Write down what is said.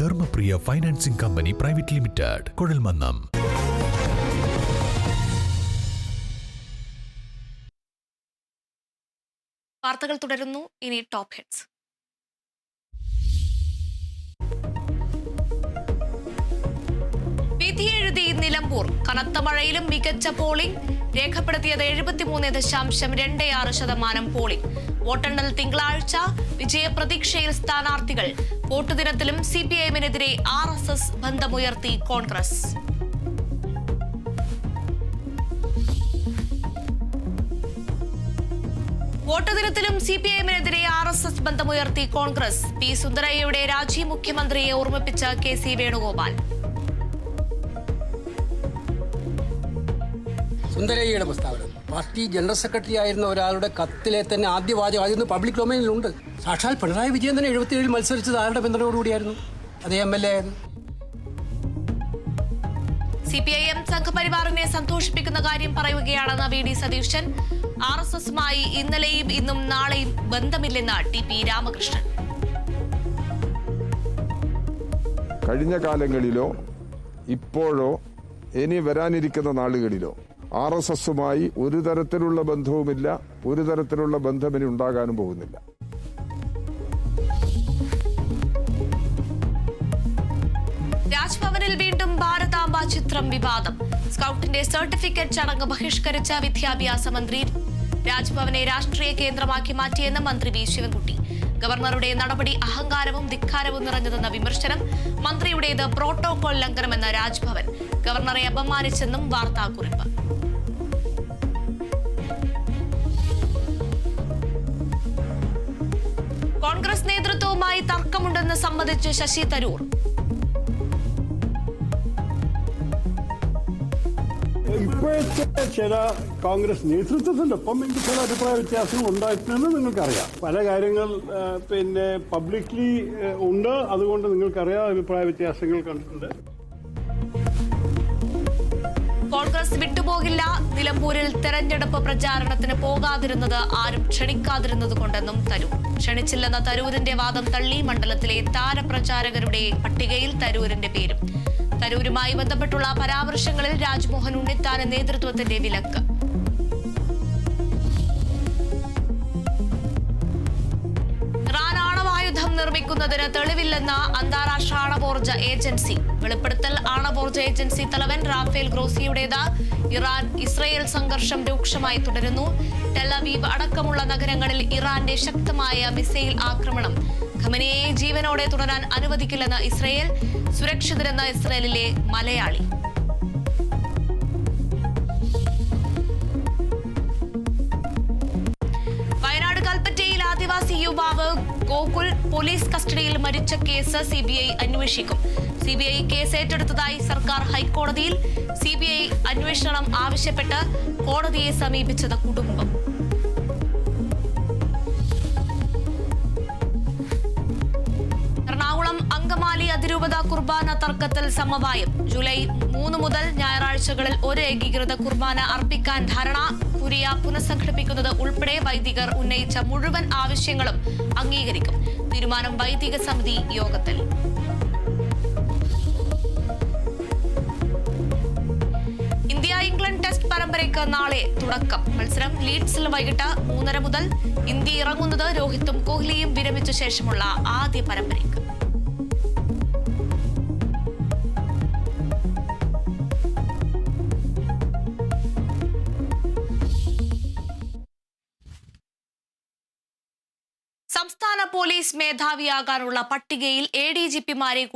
Dharmapriya financing company private limited, Kuzhalmannam. വാർത്തകൾ തുടരുന്നു. ഇനി ടോപ്പ് ഹെഡ്സ്. വിധിയെഴുതി നിലമ്പൂർ. കനത്ത മഴയിലും മികച്ച പോളിംഗ് രേഖപ്പെടുത്തിയത് 73.26% പോളിംഗ്. വോട്ടെണ്ണൽ തിങ്കളാഴ്ച. വിജയപ്രതീക്ഷയിൽ സ്ഥാനാർത്ഥികൾ. വോട്ടുദിനത്തിലും CPIഎമ്മിനെതിരെ RSS ബന്ധമുയർത്തി കോൺഗ്രസ്. വോട്ടുദിനത്തിലും CPIഎമ്മിനെതിരെ RSS ബന്ധമുയർത്തി കോൺഗ്രസ്. പി സുന്ദരയ്യയുടെ രാജി മുഖ്യമന്ത്രിയെ ഓർമ്മിപ്പിച്ച KC വേണുഗോപാൽ. സുന്ദരയ്യയുടെ പ്രസ്താവന പാർട്ടി ജനറൽ സെക്രട്ടറി ആയിരുന്ന ഒരാളുടെ കത്തിലെ തന്നെ ആദ്യ വാചകം അതിന് പബ്ലിക് ഡൊമൈനിലുണ്ട്. സാക്ഷാൽ പിണറായി വിജയൻ തന്നെ 77 മത്സരിച്ചത് ആരുടെ പിന്തുണയോടുകൂടിയായിരുന്നു? അതേ MLA ആയിരുന്നു. CPIഎം സംഘപരിവാറിനെ സന്തോഷിപ്പിക്കുന്ന കാര്യം പറയുകയാണെന്ന് VD സതീശൻ. RSSുമായി ഇന്നലെയും ഇന്നും നാളെയും ബന്ധമില്ലെന്ന് TP രാമകൃഷ്ണൻ. കഴിഞ്ഞ കാലങ്ങളിലോ ഇപ്പോഴോ ഇനി വരാനിരിക്കുന്ന നാളുകളിലോ RSSുമായി ഒരു തരത്തിലുള്ള ബന്ധവുമില്ല, ഒരു തരത്തിലുള്ള ബന്ധം ഇനി ഉണ്ടാകാനും പോകുന്നില്ല. രാജ്ഭവനിൽ വീണ്ടും ഭാരതാംബ ചിത്രം വിവാദം. സ്കൌട്ടിന്റെ സർട്ടിഫിക്കറ്റ് ചടങ്ങ് ബഹിഷ്കരിച്ച വിദ്യാഭ്യാസ മന്ത്രി. രാജ്ഭവനെ രാഷ്ട്രീയ കേന്ദ്രമാക്കി മാറ്റിയെന്ന് മന്ത്രി V ശിവൻകുട്ടി. ഗവർണറുടെ നടപടി അഹങ്കാരവും ധിക്കാരവും നിറഞ്ഞതെന്ന വിമർശനം. മന്ത്രിയുടേത് പ്രോട്ടോകോൾ ലംഘനമെന്ന് രാജ്ഭവൻ. ഗവർണറെ അപമാനിച്ചെന്നും വാർത്താക്കുറിപ്പ്. കോൺഗ്രസ് നേതൃത്വവുമായി തർക്കമുണ്ടെന്ന് സമ്മതിച്ച് ശശി തരൂർ. ഇപ്പോഴത്തെ ചില കോൺഗ്രസ് നേതൃത്വത്തിനൊപ്പം എനിക്ക് ചില അഭിപ്രായ വ്യത്യാസങ്ങൾ ഉണ്ടായിട്ടുണ്ടെന്ന് നിങ്ങൾക്കറിയാം. പല കാര്യങ്ങൾ പബ്ലിക്ലി ഉണ്ട്, അതുകൊണ്ട് നിങ്ങൾക്കറിയാം അഭിപ്രായ വ്യത്യാസങ്ങൾ കണ്ടിട്ടുണ്ട്. കോൺഗ്രസ് വിട്ടുപോകില്ല. നിലമ്പൂരിൽ തെരഞ്ഞെടുപ്പ് പ്രചാരണത്തിന് പോകാതിരുന്നത് ആരും ക്ഷണിക്കാതിരുന്നത് കൊണ്ടെന്നും തരൂർ. ക്ഷണിച്ചില്ലെന്ന തരൂരിന്റെ വാദം തള്ളി. മണ്ഡലത്തിലെ താരപ്രചാരകരുടെ പട്ടികയിൽ തരൂരിന്റെ പേരും. തരൂരുമായി ബന്ധപ്പെട്ടുള്ള പരാമർശങ്ങളിൽ രാജ്മോഹൻ ഉണ്ണിത്താൻ നേതൃത്വത്തിന്റെ വിലക്ക്. ഇറാൻ ആണവായുധം നിർമ്മിക്കുന്നതിന് തെളിവില്ലെന്ന അന്താരാഷ്ട്ര ആണവോർജ ഏജൻസി. വെളിപ്പെടുത്തൽ ആണവോർജ ഏജൻസി തലവൻ റാഫേൽ ഗ്രോസിയുടേത്. ഇറാൻ ഇസ്രയേൽ സംഘർഷം രൂക്ഷമായി തുടരുന്നു. ടെലവീവ് അടക്കമുള്ള നഗരങ്ങളിൽ ഇറാന്റെ ശക്തമായ മിസൈൽ ആക്രമണം. ഖമനയെ ജീവനോടെ തുടരാൻ അനുവദിക്കില്ലെന്ന് ഇസ്രയേൽ. സുരക്ഷിതരെന്ന ഇസ്രയേലിലെ മലയാളി. വയനാട് കൽപ്പറ്റയിൽ ആദിവാസി യുവാവ് ഗോകുൽ പോലീസ് കസ്റ്റഡിയിൽ മരിച്ച കേസ് CBI അന്വേഷിക്കും. CBI കേസ് ഏറ്റെടുത്തതായി സർക്കാർ ഹൈക്കോടതിയിൽ. CBI അന്വേഷണം ആവശ്യപ്പെട്ട് കോടതിയെ സമീപിച്ചത് കുടുംബം. അങ്കമാലി അതിരൂപത കുർബാന തർക്കത്തിൽ സമവായം. ജൂലൈ 3 മുതൽ ഞായറാഴ്ചകളിൽ ഒരു ഏകീകൃത കുർബാന അർപ്പിക്കാൻ ധാരണ. കുരിയ പുനഃസംഘടിപ്പിക്കുന്നത് ഉൾപ്പെടെ വൈദികർ ഉന്നയിച്ച മുഴുവൻ ആവശ്യങ്ങളും അംഗീകരിക്കും. തീരുമാനം വൈദിക സമിതി യോഗത്തിൽ. ഇന്ത്യ ഇംഗ്ലണ്ട് ടെസ്റ്റ് പരമ്പരയ്ക്ക് നാളെ തുടക്കം. മത്സരം ലീഡ്സിൽ വൈകിട്ട് 3:30 മുതൽ. ഇന്ത്യ ഇറങ്ങുന്നത് രോഹിത്തും കോഹ്ലിയും വിരമിച്ച ശേഷമുള്ള ആദ്യ പരമ്പരയ്ക്ക്. സംസ്ഥാന പോലീസ് മേധാവിയാകാനുള്ള പട്ടികയിൽ ADGPമാരെ